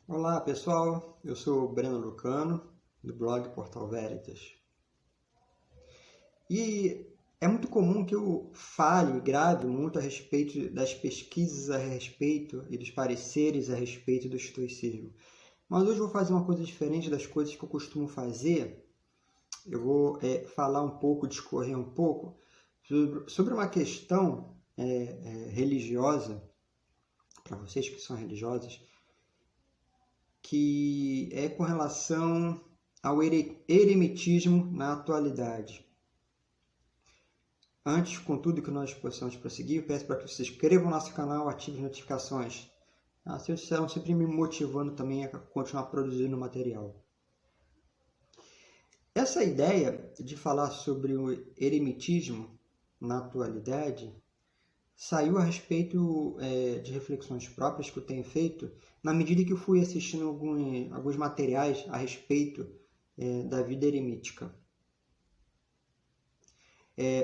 Olá pessoal, eu sou o Breno Lucano, do blog Portal Veritas. E é muito comum que eu fale e grave muito a respeito das pesquisas a respeito e dos pareceres a respeito do estoicismo. Mas hoje eu vou fazer uma coisa diferente das coisas que eu costumo fazer. Eu vou falar um pouco, discorrer um pouco sobre uma questão religiosa, para vocês que são religiosos, que é com relação ao eremitismo na atualidade. Antes, contudo, que nós possamos prosseguir, eu peço para que você se inscreva no nosso canal, ative as notificações. Assim estarão sempre me motivando também a continuar produzindo material. Essa ideia de falar sobre o eremitismo na atualidade saiu a respeito de reflexões próprias que eu tenho feito na medida que eu fui assistindo alguns materiais a respeito da vida eremítica.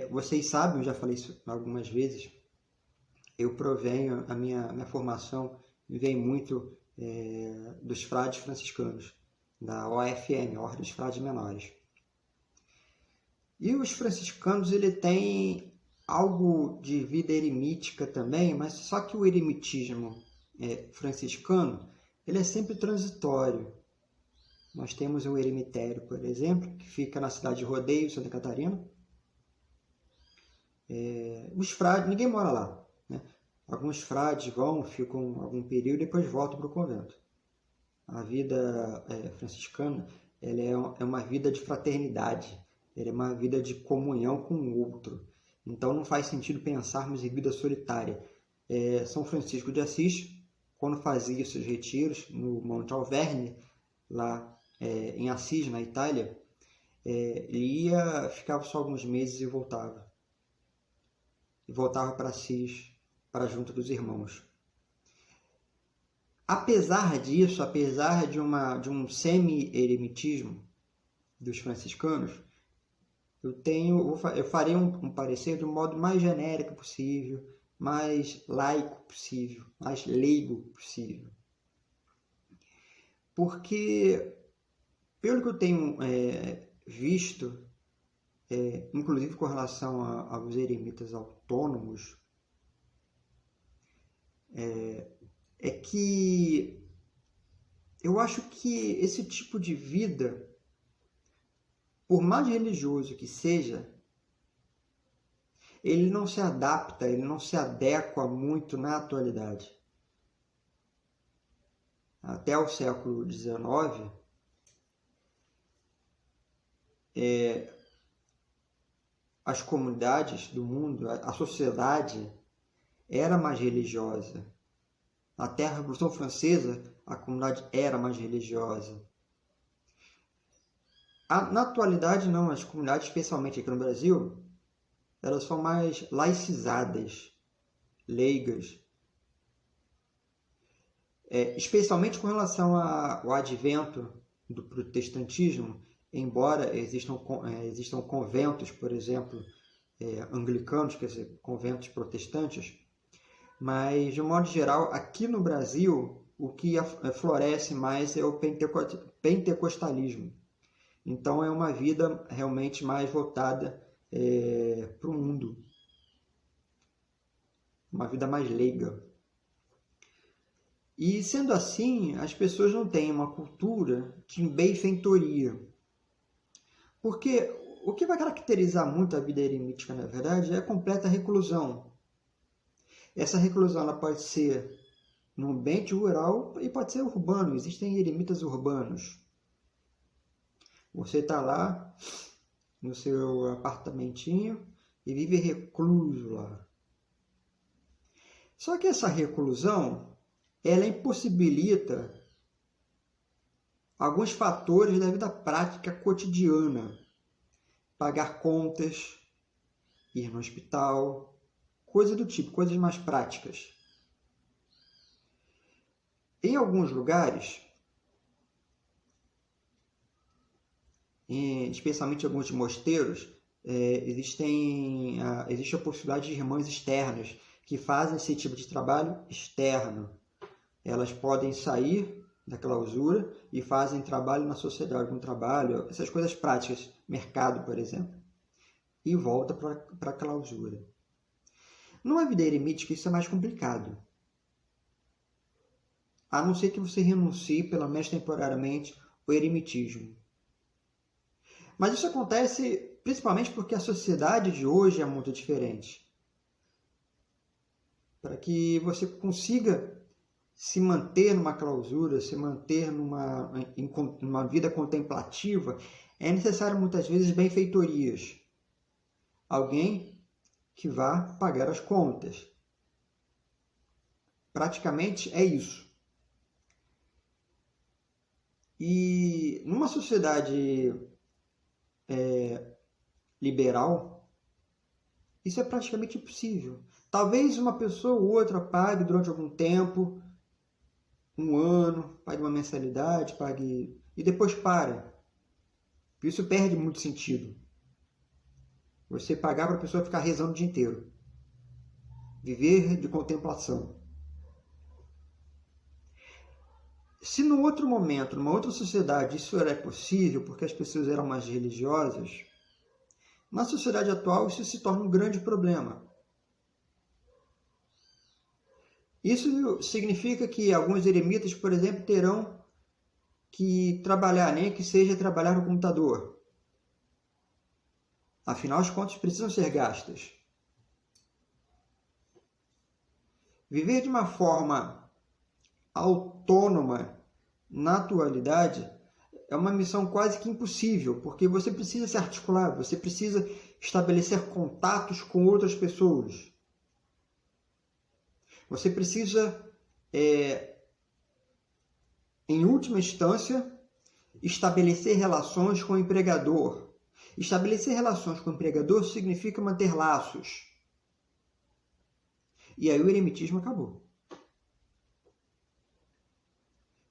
Vocês sabem, eu já falei isso algumas vezes, eu provenho, a minha formação vem muito dos frades franciscanos, da OFM, Ordem dos Frades Menores. E os franciscanos, ele tem algo de vida eremítica também, mas só que o eremitismo franciscano, ele é sempre transitório. Nós temos o eremitério, por exemplo, que fica na cidade de Rodeio, Santa Catarina. Os frades, ninguém mora lá, né? Alguns frades vão, ficam algum período e depois voltam para o convento. A vida franciscana, ela é uma vida de fraternidade, ela é uma vida de comunhão com o outro. Então não faz sentido pensarmos em vida solitária. São Francisco de Assis, quando fazia seus retiros no Monte Alverne, lá em Assis, na Itália, ele ficava só alguns meses e voltava. E voltava para Assis, para junto dos irmãos. Apesar disso, apesar de um semi-eremitismo dos franciscanos, eu farei um parecer de um modo mais genérico possível, mais laico possível, mais leigo possível. Porque, pelo que eu tenho visto, inclusive com relação aos eremitas autônomos, é que eu acho que esse tipo de vida, por mais religioso que seja, ele não se adapta, ele não se adequa muito na atualidade. Até o século XIX, as comunidades do mundo, a sociedade era mais religiosa. Até a Revolução Francesa, a comunidade era mais religiosa. Na atualidade, não. As comunidades, especialmente aqui no Brasil, elas são mais laicizadas, leigas. Especialmente com relação ao advento do protestantismo, embora existam conventos, por exemplo, anglicanos, quer dizer, conventos protestantes, mas, de um modo geral, aqui no Brasil, o que floresce mais é o pentecostalismo. Então, é uma vida realmente mais voltada para o mundo. Uma vida mais leiga. E, sendo assim, as pessoas não têm uma cultura de benfeitoria. Porque o que vai caracterizar muito a vida eremítica, na verdade, é a completa reclusão. Essa reclusão ela pode ser no ambiente rural e pode ser urbano. Existem eremitas urbanos. Você está lá no seu apartamentinho e vive recluso lá. Só que essa reclusão, ela impossibilita alguns fatores da vida prática cotidiana. Pagar contas, ir no hospital, coisa do tipo, coisas mais práticas. Em alguns lugares, especialmente em alguns mosteiros, existe a possibilidade de irmãs externas que fazem esse tipo de trabalho externo. Elas podem sair da clausura e fazem trabalho na sociedade, algum trabalho, essas coisas práticas, mercado, por exemplo, e volta para a clausura. Numa vida eremítica, isso é mais complicado. A não ser que você renuncie, pelo menos temporariamente, ao eremitismo. Mas isso acontece principalmente porque a sociedade de hoje é muito diferente. Para que você consiga se manter numa clausura, se manter numa vida contemplativa, é necessário muitas vezes benfeitorias. Alguém que vá pagar as contas. Praticamente é isso. E numa sociedade liberal, isso é praticamente impossível. Talvez uma pessoa ou outra pague durante algum tempo, um ano, pague uma mensalidade, pague e depois para. Isso perde muito sentido. Você pagar para a pessoa ficar rezando o dia inteiro. Viver de contemplação. Se no outro momento, numa outra sociedade, isso era possível, porque as pessoas eram mais religiosas, na sociedade atual isso se torna um grande problema. Isso significa que alguns eremitas, por exemplo, terão que trabalhar, nem que seja trabalhar no computador. Afinal, as contas precisam ser gastas. Viver de uma forma autônoma na atualidade é uma missão quase que impossível, porque você precisa se articular, você precisa estabelecer contatos com outras pessoas. Você precisa, em última instância, estabelecer relações com o empregador. Estabelecer relações com o empregador significa manter laços. E aí o eremitismo acabou.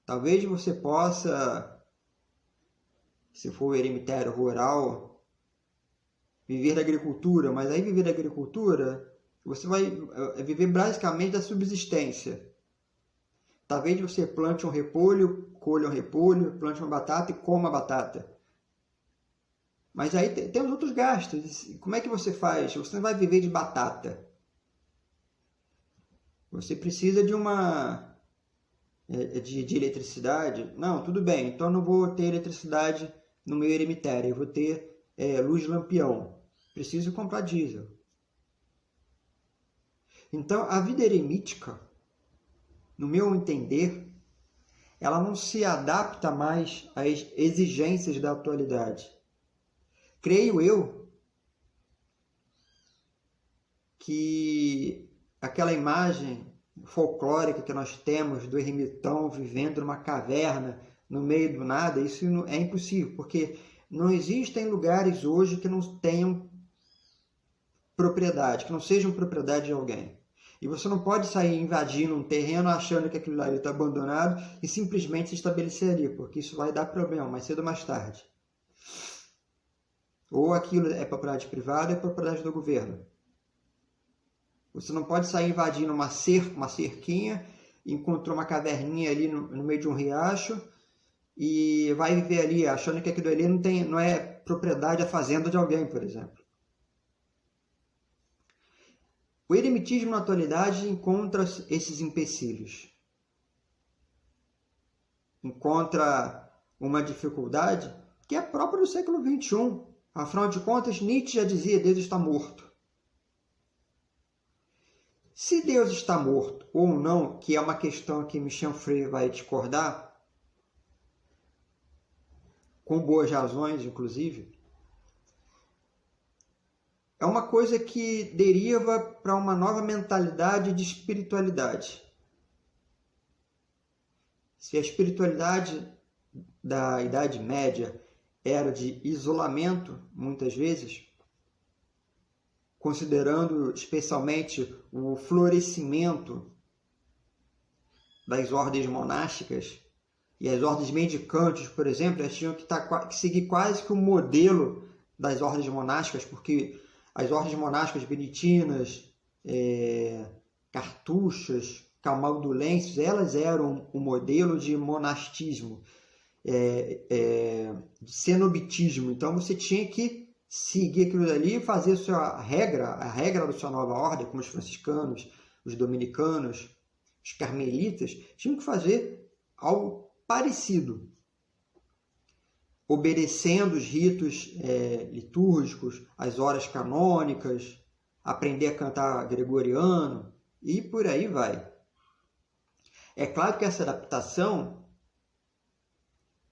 Talvez você possa, se for eremitério rural, viver da agricultura, mas aí viver da agricultura, você vai viver basicamente da subsistência. Talvez você plante um repolho, colha um repolho, plante uma batata e coma a batata. Mas aí tem os outros gastos. Como é que você faz? Você não vai viver de batata. Você precisa de de eletricidade. Não, tudo bem. Então eu não vou ter eletricidade no meu eremitério. Eu vou ter luz de lampião. Preciso comprar diesel. Então a vida eremítica, no meu entender, ela não se adapta mais às exigências da atualidade. Creio eu que aquela imagem folclórica que nós temos do ermitão vivendo numa caverna no meio do nada, isso é impossível, porque não existem lugares hoje que não tenham propriedade, que não sejam propriedade de alguém. E você não pode sair invadindo um terreno achando que aquilo ali está abandonado e simplesmente se estabelecer ali, porque isso vai dar problema mais cedo ou mais tarde. Ou aquilo é propriedade privada ou é propriedade do governo. Você não pode sair invadindo uma cerquinha, encontrou uma caverninha ali no meio de um riacho e vai viver ali achando que aquilo ali não é propriedade, a fazenda de alguém, por exemplo. O eremitismo na atualidade encontra esses empecilhos. Encontra uma dificuldade que é própria do século XXI. Afinal de contas, Nietzsche já dizia: Deus está morto. Se Deus está morto ou não, que é uma questão que Michel Freire vai discordar, com boas razões, inclusive, é uma coisa que deriva para uma nova mentalidade de espiritualidade. Se a espiritualidade da Idade Média era de isolamento, muitas vezes, considerando especialmente o florescimento das ordens monásticas, e as ordens mendicantes, por exemplo, elas tinham que seguir quase que o modelo das ordens monásticas, porque as ordens monásticas beneditinas, cartuchas, camaldulêncios, elas eram o modelo de monastismo, de cenobitismo. Então você tinha que seguir aquilo dali e fazer a regra da sua nova ordem, como os franciscanos, os dominicanos, os carmelitas, tinham que fazer algo parecido, obedecendo os ritos litúrgicos, as horas canônicas, aprender a cantar gregoriano e por aí vai. É claro que essa adaptação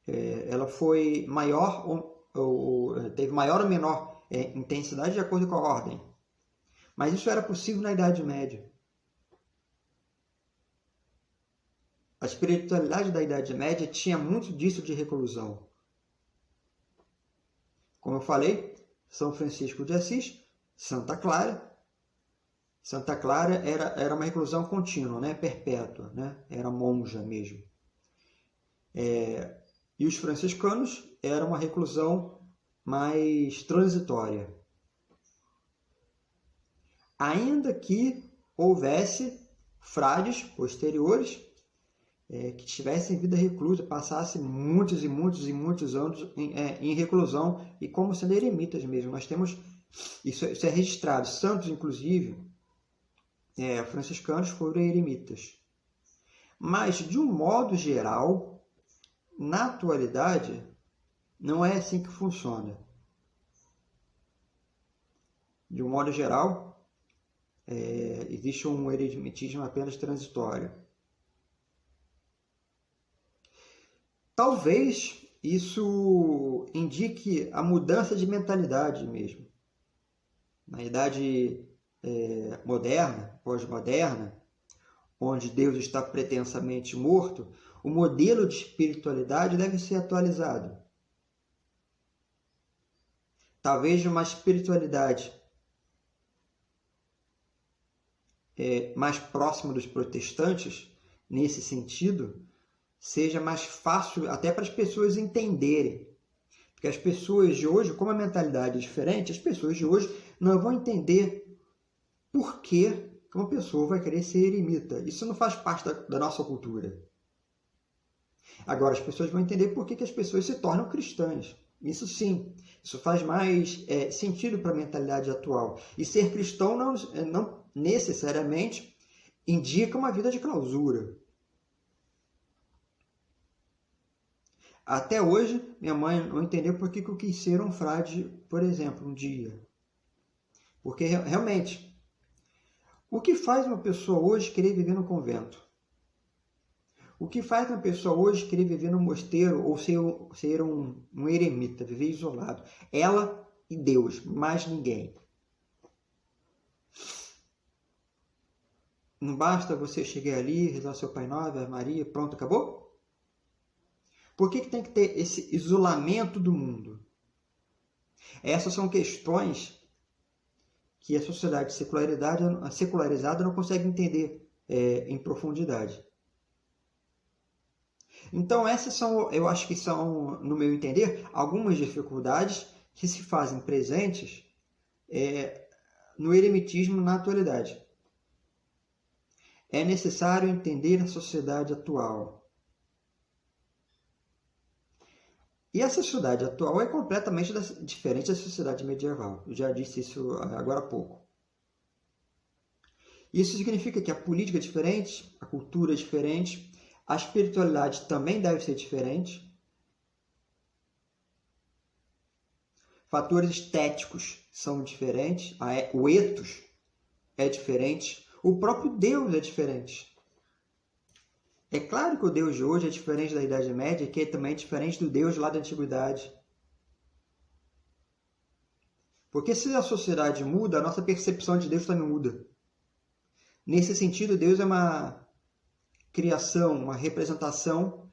ela foi maior ou teve maior ou menor intensidade de acordo com a ordem. Mas isso era possível na Idade Média. A espiritualidade da Idade Média tinha muito disso de reclusão. Como eu falei, São Francisco de Assis, Santa Clara. Santa Clara era uma reclusão contínua, né? Perpétua, né? Era monja mesmo. E os franciscanos era uma reclusão mais transitória. Ainda que houvesse frades posteriores que tivessem vida reclusa, passassem muitos e muitos e muitos anos em reclusão e como sendo eremitas mesmo. Nós temos, isso é registrado, santos inclusive, franciscanos foram eremitas. Mas, de um modo geral, na atualidade, não é assim que funciona. De um modo geral, existe um eremitismo apenas transitório. Talvez isso indique a mudança de mentalidade mesmo. Na idade moderna, pós-moderna, onde Deus está pretensamente morto, o modelo de espiritualidade deve ser atualizado. Talvez uma espiritualidade mais próxima dos protestantes, nesse sentido, seja mais fácil até para as pessoas entenderem. Porque as pessoas de hoje, como a mentalidade é diferente, as pessoas de hoje não vão entender por que uma pessoa vai querer ser eremita. Isso não faz parte da nossa cultura. Agora, as pessoas vão entender por que as pessoas se tornam cristãs. Isso sim, isso faz mais sentido para a mentalidade atual. E ser cristão não necessariamente indica uma vida de clausura. Até hoje, minha mãe não entendeu por que eu quis ser um frade, por exemplo, um dia. Porque realmente, o que faz uma pessoa hoje querer viver no convento? O que faz uma pessoa hoje querer viver no mosteiro ou ser um eremita, viver isolado? Ela e Deus, mais ninguém. Não basta você chegar ali, rezar seu Pai Nosso, Ave Maria, pronto, acabou? Por que tem que ter esse isolamento do mundo? Essas são questões que a sociedade secularizada não consegue entender em profundidade. Então, essas são, eu acho que são, no meu entender, algumas dificuldades que se fazem presentes no eremitismo na atualidade. É necessário entender a sociedade atual. E a sociedade atual é completamente diferente da sociedade medieval. Eu já disse isso agora há pouco. Isso significa que a política é diferente, a cultura é diferente, a espiritualidade também deve ser diferente. Fatores estéticos são diferentes, o ethos é diferente, o próprio Deus é diferente. É claro que o Deus de hoje é diferente da Idade Média e que é também diferente do Deus lá da Antiguidade. Porque se a sociedade muda, a nossa percepção de Deus também muda. Nesse sentido, Deus é uma criação, uma representação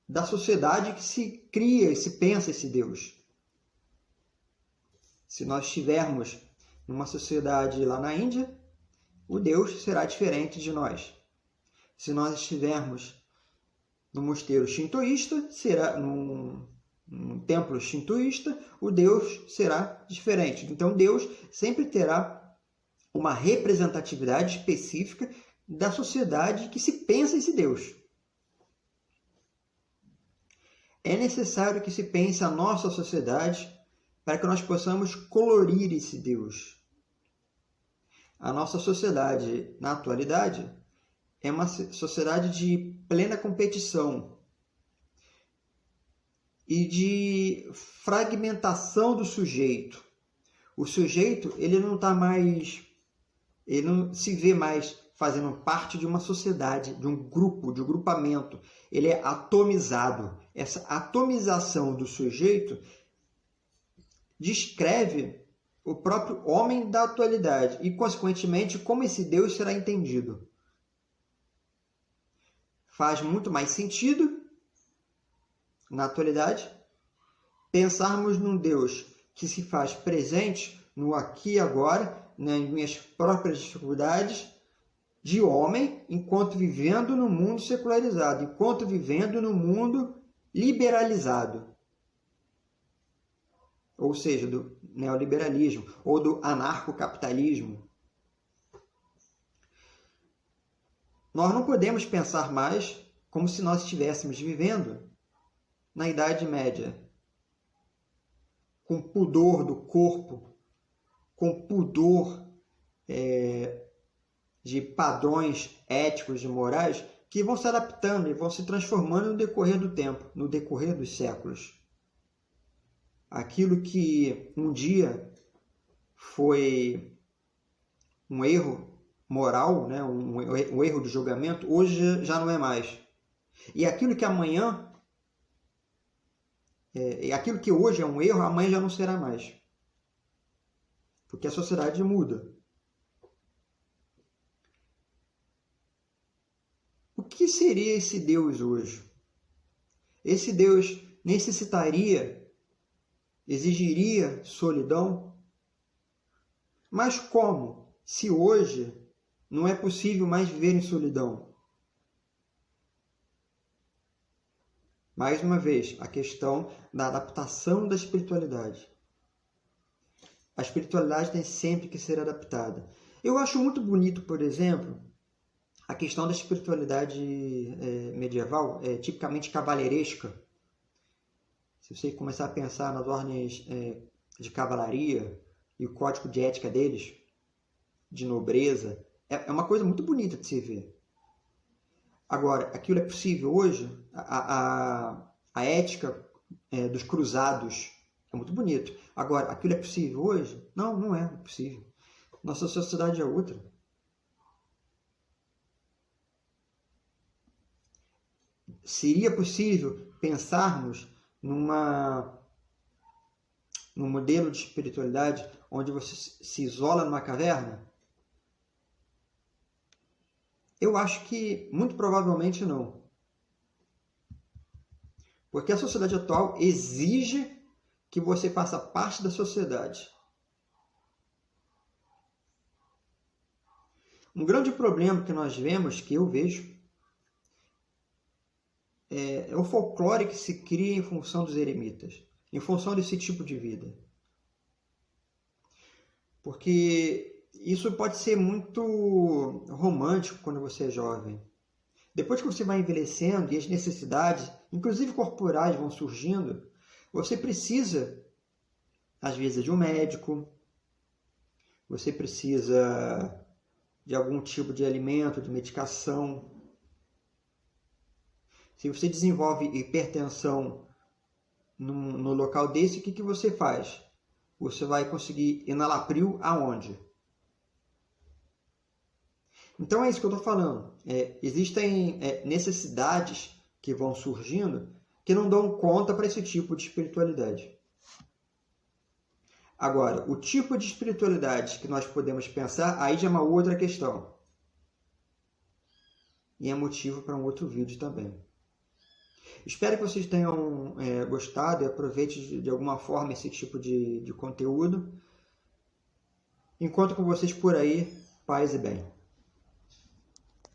da sociedade que se cria e se pensa esse Deus. Se nós estivermos numa sociedade lá na Índia, o Deus será diferente de nós. Se nós estivermos no mosteiro shintoísta, será num templo shintoísta, o Deus será diferente. Então, Deus sempre terá uma representatividade específica da sociedade que se pensa esse Deus. É necessário que se pense a nossa sociedade para que nós possamos colorir esse Deus. A nossa sociedade, na atualidade, é uma sociedade de plena competição e de fragmentação do sujeito. O sujeito, ele não se vê mais fazendo parte de uma sociedade, de um grupo, de um grupamento. Ele é atomizado. Essa atomização do sujeito descreve o próprio homem da atualidade e, consequentemente, como esse Deus será entendido. Faz muito mais sentido, na atualidade, pensarmos num Deus que se faz presente no aqui e agora, nas minhas próprias dificuldades, de homem, enquanto vivendo no mundo secularizado, enquanto vivendo no mundo liberalizado. Ou seja, do neoliberalismo ou do anarcocapitalismo. Nós não podemos pensar mais como se nós estivéssemos vivendo na Idade Média, com pudor do corpo, com pudor de padrões éticos e morais que vão se adaptando e vão se transformando no decorrer do tempo, no decorrer dos séculos. Aquilo que um dia foi um erro moral, né, um erro de julgamento, hoje já não é mais. E aquilo que amanhã, aquilo que hoje é um erro, amanhã já não será mais. Porque a sociedade muda. O que seria esse Deus hoje? Esse Deus exigiria solidão? Mas como? Se hoje não é possível mais viver em solidão. Mais uma vez, a questão da adaptação da espiritualidade. A espiritualidade tem sempre que ser adaptada. Eu acho muito bonito, por exemplo, a questão da espiritualidade medieval, tipicamente cavalheiresca. Se você começar a pensar nas ordens de cavalaria e o código de ética deles, de nobreza, é uma coisa muito bonita de se ver. Agora, aquilo é possível hoje? A ética dos cruzados é muito bonito. Agora, aquilo é possível hoje? Não, não é possível. Nossa sociedade é outra. Seria possível pensarmos num modelo de espiritualidade onde você se isola numa caverna? Eu acho que muito provavelmente não. Porque a sociedade atual exige que você faça parte da sociedade. Um grande problema que nós vemos, que eu vejo, é o folclore que se cria em função dos eremitas, em função desse tipo de vida. Porque isso pode ser muito romântico quando você é jovem. Depois que você vai envelhecendo e as necessidades, inclusive corporais, vão surgindo, você precisa, às vezes, de um médico, você precisa de algum tipo de alimento, de medicação. Se você desenvolve hipertensão no local desse, o que você faz? Você vai conseguir enalapril aonde? Então é isso que eu estou falando. Existem necessidades que vão surgindo que não dão conta para esse tipo de espiritualidade. Agora, o tipo de espiritualidade que nós podemos pensar, aí já é uma outra questão. E é motivo para um outro vídeo também. Espero que vocês tenham gostado e aproveite de alguma forma esse tipo de conteúdo. Encontro com vocês por aí. Paz e bem.